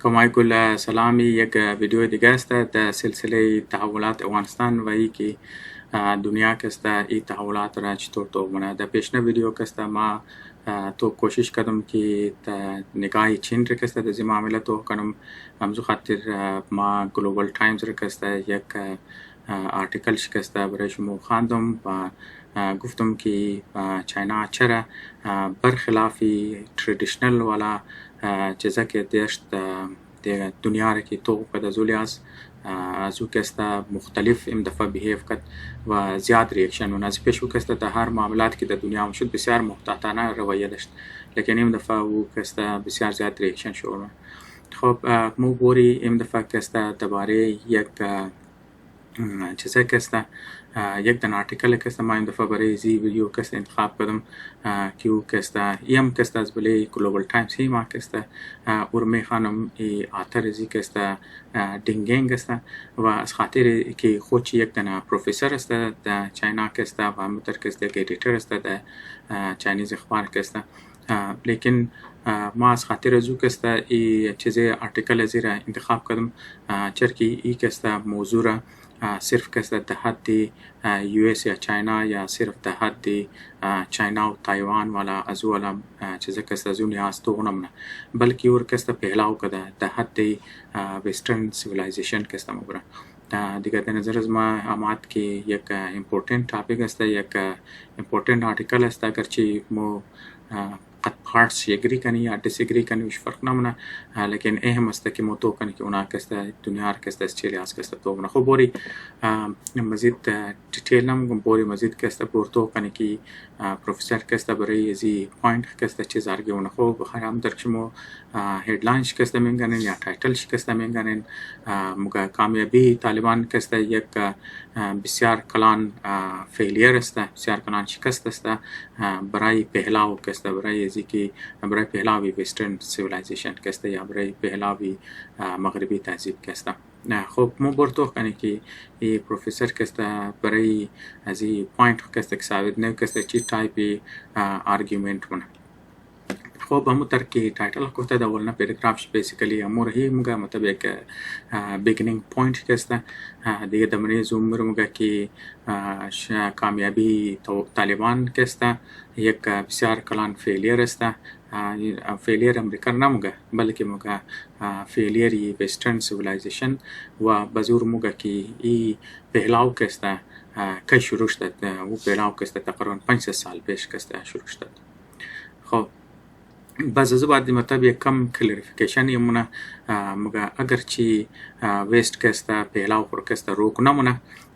کمایکل سلامی یک ویدیو دیگه است در سلسله تحولات افغانستان و ای که دنیا کست ای تحولات را چطور تو بنا در پیشنه ویدیو کست ما تو کوشش کردم که نگاهی چین را کست در معامله تو کنم همزو خاطر ما گلوبال تایمز را کست یک آرتیکل شکست برای شما خواندم و گفتم که چاینا چرا برخلاف تردیشنل والا چیزا که داشت دنیا را که تو قد ازولی از او کستا مختلف ام دفعه بیهیف کرد و زیاد ریاکشن و از پیش او کستا در هر معاملات که در دنیا هم شد بسیار محتاطانه رویه داشت لیکن ام دفعه او کستا بسیار زیاد ریاکشن شد. خب مو بوری ام دفعه کستا درباره یک چیزا کستا یک دن آرتیکل کستا ما این دفعه برای زی ویدیو کستا انتخاب کردم که او کستا ایم کستا از بله گلوبال تایمز هی ما کستا ارمی خانم ای آتر زی کستا دینگینگ است و از خاطر که خودش یک دن پروفیسر است در چاینا کستا و همتر کستا یک ایدیتر است در چاینیز اخبار کستا لیکن ما از خاطر زو کستا ای چیز آرتیکل ازی را انتخاب کردم چرکی ای کستا موضوع را صرف کستا در حد یو ایس یا چاینا یا صرف در حد چاینا و تایوان والا از والا چیز کستا از اون نیاز تو نمونه بلکه اور کستا پهلاو کده در حد ویسترن سیویلایزیشن کستا مبره دیگه در نظر از ما آمد که یک امپورتنت تاپیک است یک امپورتنت آرتیکل است اگرچه مو قد پارتس یگری کنی یا دیسگری کنی وش فرق نمونه لیکن اهم است که مو تو کنی که اونا کستا دنیا کستا از چیلی از کستا تو بنا خب بوری مزید دیتیل نمگم بوری مزید کستا بورتو کنی که پروفیسر کستا برای ازی پوینت کستا چیز آرگی اونا خب بخیر هم درک شمو هیدلاینش کستا مینگنن یا تایتلش کستا مینگنن مگه کامیابی طالبان کستا یک بسیار کلان فیلیر است بسیار کلان شکست است برای پهلاو کستا برای ازی که برای پهلاوی ویسترن سیویلایزیشن کستا یا برای پهلاوی مغربی تهذیب کستا خب مو برتو کنی که ای پروفیسر کستا برای ازی پوینت کستا که ثابت نه کستا چی تایپی آرگومنت منه خب همو تر که تایتل کوتا دا ولنا پیراگرافش بیسیکلی امور هی مگا مطلب یک بیگنینگ پوینت کستا دیگه دمنی زوم مگا که کامیابی طالبان کستا یک بسیار کلان فیلیر است فیلیر امریکا نموگه بلکه موگه فیلیری ویسترن سیویلایزیشن و بزور موگه که ای پهلاو کستا که شروع شد و پهلاو کستا تقریبا 500 سال پیش کستا شروع شد. خب باز از بعد مطلب یک کم کلیریفیکیشن یمونه مگه اگرچه ویست کستا پهلاو پر کستا روک نمونه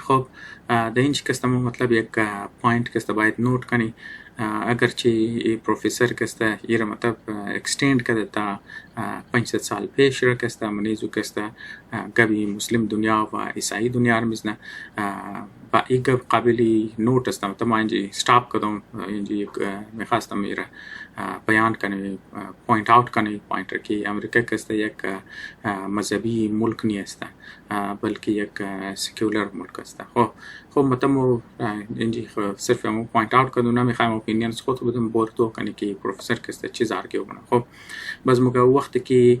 خب در این کستا مطلب یک پوینت کستا باید نوٹ کنی اگرچه پروفیسر کستا یہ مطلب ایکسٹینڈ کرده تا 500 سال پیش را کستا منیزو کستا گبی مسلم دنیا و عیسائی دنیا رمزنا با ایک قابلی نوٹ است مطلب ما اینجی سٹاپ کردم اینجی میخواستم میره بیان کنی پوینت آوت کنی پوینتر که امریکا کستا یک مذهبی ملک نی است بلکه یک سیکولر ملک است. خب مطلب اینجی صرف مو پوینت آوت کردم نمیخوایم اپینینز خود بدم بردو کنی که پروفیسر کستا چیز آرگیو بنا. خب بس موقع وقتی که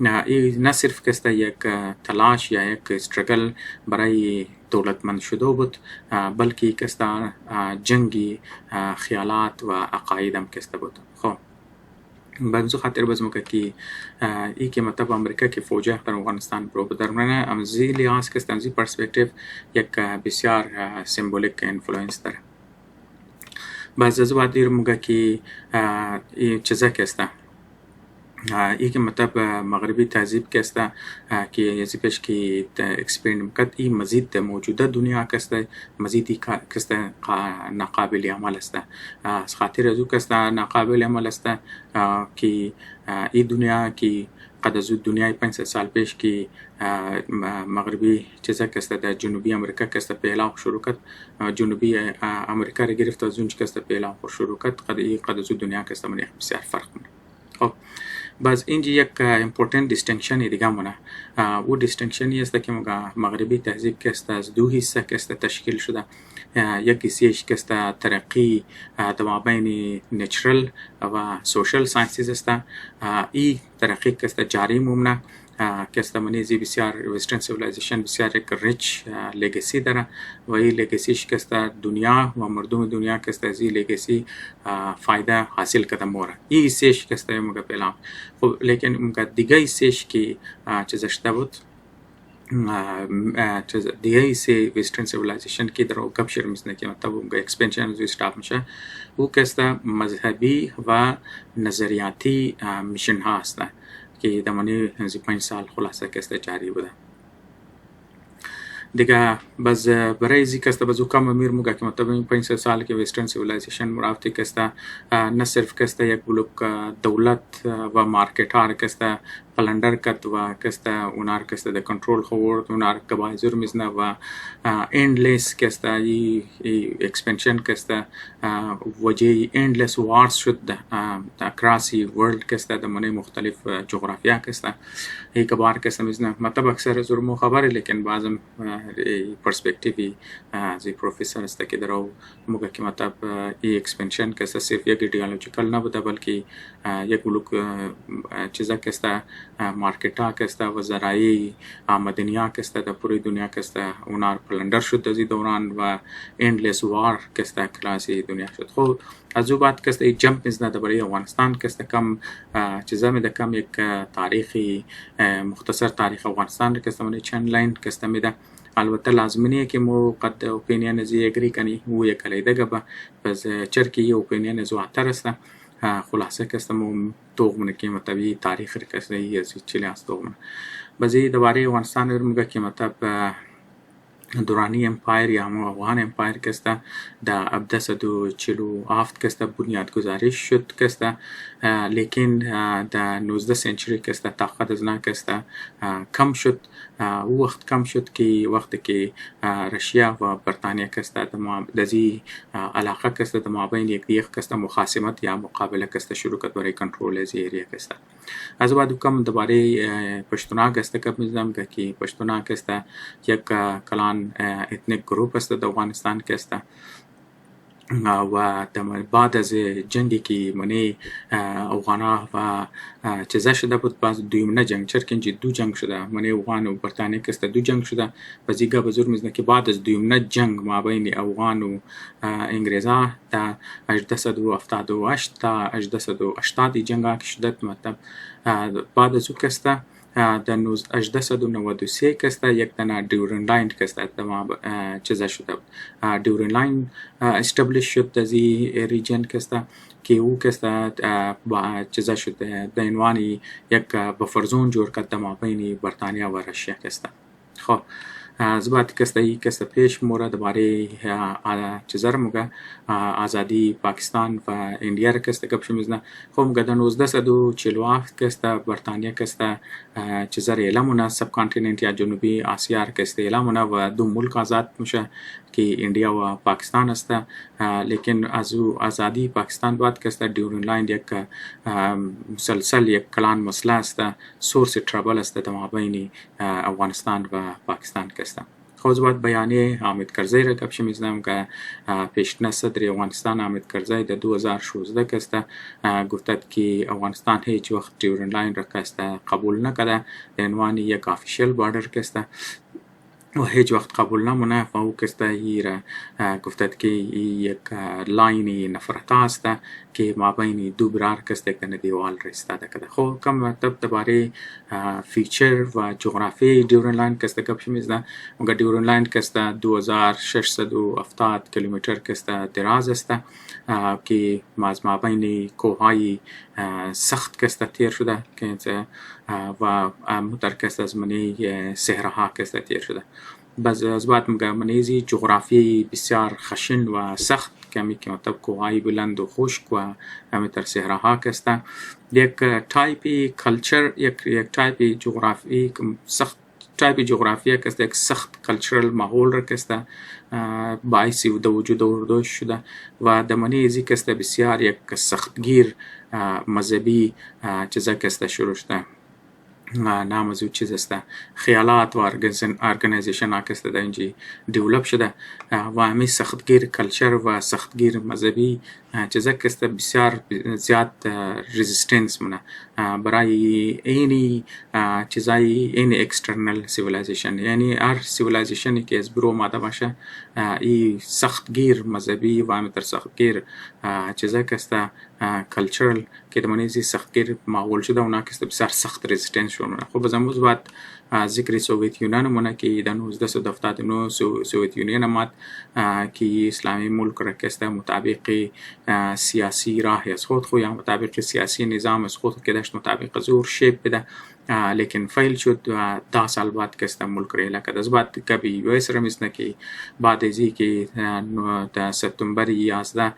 نه صرف که یک تلاش یا یک استرگل برای دولتمند شده بود، بلکه که جنگی خیالات و عقاید هم که بود. خب بنزو خاطر بزمو که ای که مطلب امریکا که فوجه در افغانستان برو بدرمنه امزی لیاز که امزی پرسپکتیو یک بسیار سیمبولیک انفلوئنس داره. بعض از وقت دیر موگه که چیزا که ای که مطلب مغربی تهذیب که که یزی پیش که اکسپرینم کرد ای مزید موجوده دنیا که مزیدی که ناقابل عمل است. از خاطر ازو که ناقابل عمل است که ای دنیا که قد از دنیای 500 سال پیش که مغربی چیزا که در جنوبی امریکا که پیلاو شروع کرد، جنوبی امریکا را گرفت از اونچه که پیلاو شروع کرد، قد از دنیا که من بسیار فرق کنه. خب باز اینجا یک امپورتنت دیستینکشن دیگه مونه. و دیستینکشنی است که مغربی تهذیب که از دو حصه که تشکیل شده. یک حصهش که ترقی در مابین نیچرال و سوشل ساینسز است. این ترقی که جاری مومنه که منیزی بسیار وسترن سیویلایزیشن بسیار یک ریچ لگسی داره و این لگسیش که دنیا و مردم دنیا که از این لگسی فایده حاصل کرده موره. این سیش که مگه پیلام. خب لیکن مگه دیگه سیش که چیزش بود دیگه سی وسترن سیویلایزیشن که در گپشر میزنه که مطلب مگه اکسپنشن زی استاپ میشه او که مذهبی و نظریاتی میشن ها هستن که دمانی 5 سال خلاصه که جاری بوده. دیگه باز برای زی که بازو کم امیر موگه که مطلب این 5 سال که وسترن سیویلایزیشن مرافتی که نه صرف که یک بلوک دولت و مارکتار که قلندر کرد و که اونار که در کنترل خورد اونار که بایزور میزنه و اندلیس که اکسپنشن که وجه اندلیس وارز شد اکراسی ورلد که در منه مختلف جغرافیا که ای کبار که میزنه مطلب اکثر زور مو خبره لیکن بعضم پرسپکتیوی زی پروفیسور است که درو موگه که مطلب ای اکسپنشن که صرف یک ایدئولوژیکال نبوده بلکه یک بلوک چیزا که مارکتا که و ذرایع آمدنیا که در پوری دنیا که اونار پلندر شد از دوران و اندلیس وار که کلاسی دنیا شد. خب از او بعد که ای جمپ میزنه برای افغانستان که کم چیزا میده کم یک تاریخی مختصر تاریخ افغانستان که من چند لاین که میده. البته لازمینه که مو قد اپینین زی اگری کنی و یک لیده گبا بس چرکی اپینین زو اتر است خلاصه که مو توغمن که مطابی تاریخ که یزی چلی است توغمن بزی دوباره افغانستان میگه که مطلب دورانی امپایر یا همون افغان امپایر که در 1747 که بنیادگذاری شد که لیکن در 19 سنچری که طاقت از نه که کم شد. وقت کم شد که وقتی که روسیه و بریتانیا که دزی علاقه که در مابین یک دیگه که مخاصمت یا مقابله که شروع کرد برای کنترل از ایریا که از بعد کم دوباره پشتونا که می‌دونم که پشتونا که یک کلان اتنیک گروپ است در افغانستان که و بعد از جنگی که منی افغانا و چیزا شده بود باز دویمنه جنگ چرکن دو جنگ شده منی افغان و بریتانیا که دو جنگ شده بازیگا بزرگ میزنه که بعد از دویمنه جنگ مابین افغان و انگلیزا تا 1878 تا 1880 جنگ که شده مطلب بعد از او که در 1893 که یک دانه دیورن لاین که تمام چیزا شده دیورن لاین استابلیش شد در این ریجن که او که چیزا شده به عنوان یک بفر زون جور کرده مابین بریتانیا و روسیه که خب از بعد که پیش مورد باره چیزا رو مگه آزادی پاکستان و اندیا که گپ میزنه. خب مگه در 1947 که بریتانیا که چیزا رو اعلام سب کانتیننت یا جنوبی آسیا که اعلام و دو ملک آزاد میشه که اندیا و پاکستان است. لیکن از آزادی پاکستان بعد که دیورن لاین یک مسلسل یک کلان مسئله است سورس ترابل است در مابین افغانستان و پاکستان که خوزبات بیانیه حامد کرزی را کبش میزنم که پیشنه صدر افغانستان حامد کرزی در 2016 کسته گفتد که افغانستان هیچ وقت ډیورند لاین را کسته قبول نکده به عنوان یک آفیشیل بارڈر کسته و هیچ وقت قبول نمونه و او کسته ای را گفتد که یک لاین نفرت است که ما بین دو برار کسته که دیوال را استاده کده. خب کم مطلب درباره فیچر و جغرافی ډیورند لاین کسته گپ میزنه. مگر ډیورند لاین کسته 2670 کیلومتر کسته دراز است که ما بین کوههای سخت کسته تیر شده که و متر کسته از منی صحراها کسته تیر شده. از بعد منیزی جغرافی بسیار خشن و سخت کمی که مطلب کوههای بلند و خشک و همینطور صحراها کسته. یک تایپی کلچر یک تایپی جغرافی سخت تایپی جغرافیا کسته یک سخت کلچرل ماحول را کسته باعثی د وجود اردوش شده و د منیزی کسته بسیار یک سختگیر مذهبی چیزا کسته شروع شده. نام از او چیز است خیالات و ارگنیزیشن ها کسته در اینجی دیولپ شده و همی سختگیر کلچر و سختگیر مذهبی چیزا کسته بسیار زیاد رزیستنس منه برای اینی چیزای این اکسترنل سیویلایزیشن، یعنی هر سیویلایزیشنی که از برو ماده باشه ای سختگیر مذهبی و همینطور سختگیر چیزا کسته کلچرل که دمانیزی سختگیر معقول شده اونا کسته بسیار سخت رزیستنس شونه. خب از امروز بعد ذکر سوویت یونان مونه که در 1979 سوویت یونان آمد که اسلامی ملک را کسته مطابق سیاسی راه از خود یا مطابق سیاسی نظام از خود که داشت مطابق زور شیپ بده لیکن فیل شد و 10 سال بعد کسته ملک را لکد. از بعد کبی یو اس را میزنه که بعد ازی که در سپتامبر 11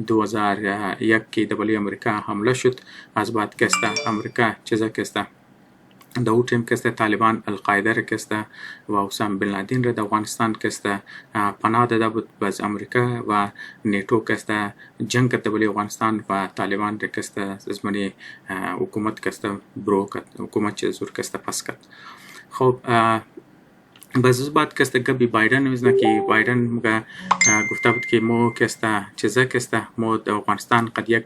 2001 که دبلی امریکا حمله شد از بعد کسته امریکا چیزا کسته د او ټیم کسته طالبان القاعده را کسته و اسامه بن لادن را د افغانستان کسته پناه داده بود باز امریکا و نیټو کسته جنگ کرده بلی افغانستان و طالبان را کسته از منی حکومت کسته برو کرد، حکومت چه زور کسته پس کرد. خب باز از بعد کسته گبی بایدن میزنه که بایدن مگه گفته بود که مو کسته چیزا کسته مو د افغانستان قد یک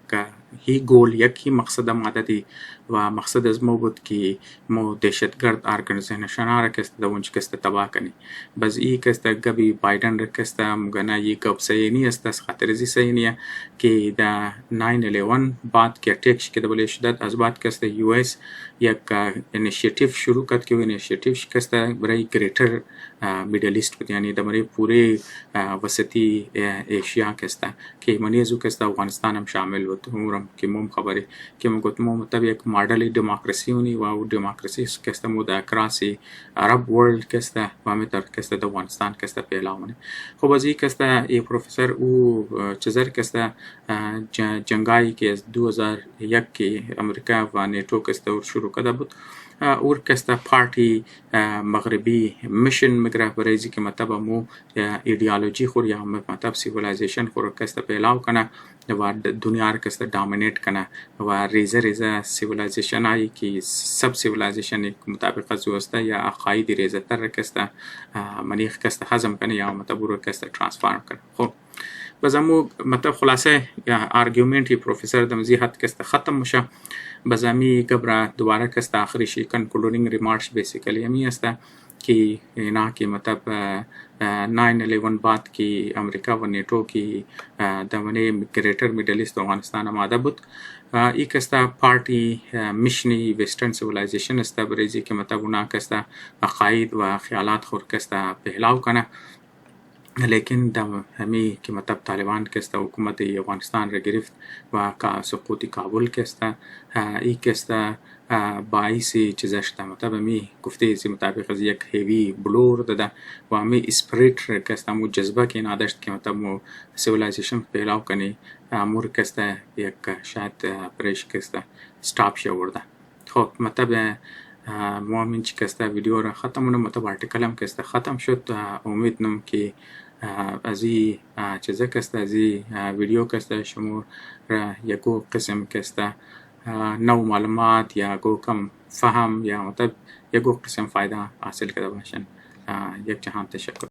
هی گول یکی مقصد ماددی و مقصد از مو بود که مو دهشتگرد ارگنیزیشن ها را کسته در اونج کسته تباه کنی. باز ای کسته گبی بایدن را کسته مگه یه گب سینی است از خاطر ازی سینیه که در 9/11 بعد که اتیکش که دبلی شدد از بعد کسته یو اس یک انیشیتیو شروع کرد که انیشیتیو کسته برای گریتر میدل ایست بود، یعنی دمری پوره وسطی ایشیا کسته که منی ازو کسته افغانستان هم شامل بود. عمرم که موم خبری که من گفت مو مطلب یک مدل دموکراسی ونی و او دموکراسی کسته مو د اکراسی عرب ورلد کسته و همینطور کسته د افغانستان کسته پیلاونه. خب از این کسته ای پروفسور او چیزر کسته جنگایی که از 2001 که امریکا و نیټو کسته شروع کرده بود اور کسته پارتی مغربی میشن مگره برایزی که مطلب مو ایدئولوژی خور یا مطلب سیویلایزیشن خور کسته پیلاو کنه و دنیا را کسته دامینیت کنه و ریزه سیویلایزیشن هایی که سب سیویلایزیشن مطابق از وسته یا عقاید ریزه تر کسته منیخ کسته هضم کنه یا مطلب رو کسته ترانسفارم کنه. خب بزمو مطلب خلاصه آرگومنت پروفسور دمزی حد کسته ختم میشه. بزمی گبره دوباره کسته آخری شی کنکلودینگ ریمارکس بیسیکلی همی است که اینا که مطلب 9/11 بعد که امریکا و نیټو که دمنه گریټر میډل ایست افغانستان آماده بود ای کسته پارتی میشنی ویسټرن سیویلایزیشن است برایزی که مطلب اونا کسته عقاید و خیالات خور کسته پهلاو کنه. لیکن در همی که مطلب طالبان کسته حکومت افغانستان را گرفت و سقوط کابل کسته ای کسته باعثی چیزش ده مطلب همی گفته ایزی مطابق از یک هیوی بلور داده و همی اسپریت را کسته مو جذبه که نداشت که مطلب مو سیویلایزیشن پیلاو کنی امور کسته یک شاید پریش کسته ستاپ شورده. خب مطلب ما همین چی کسته ویدیو را ختم مونم مطلب آرتیکل هم کسته ختم شد. امید نم که از این چیزا کسته از این ویدیو کسته شما را یکو قسم کسته نو معلومات یا گو کم فهم یا مطلب یکو قسم فایده حاصل کرده باشن. یک جهان تشکر.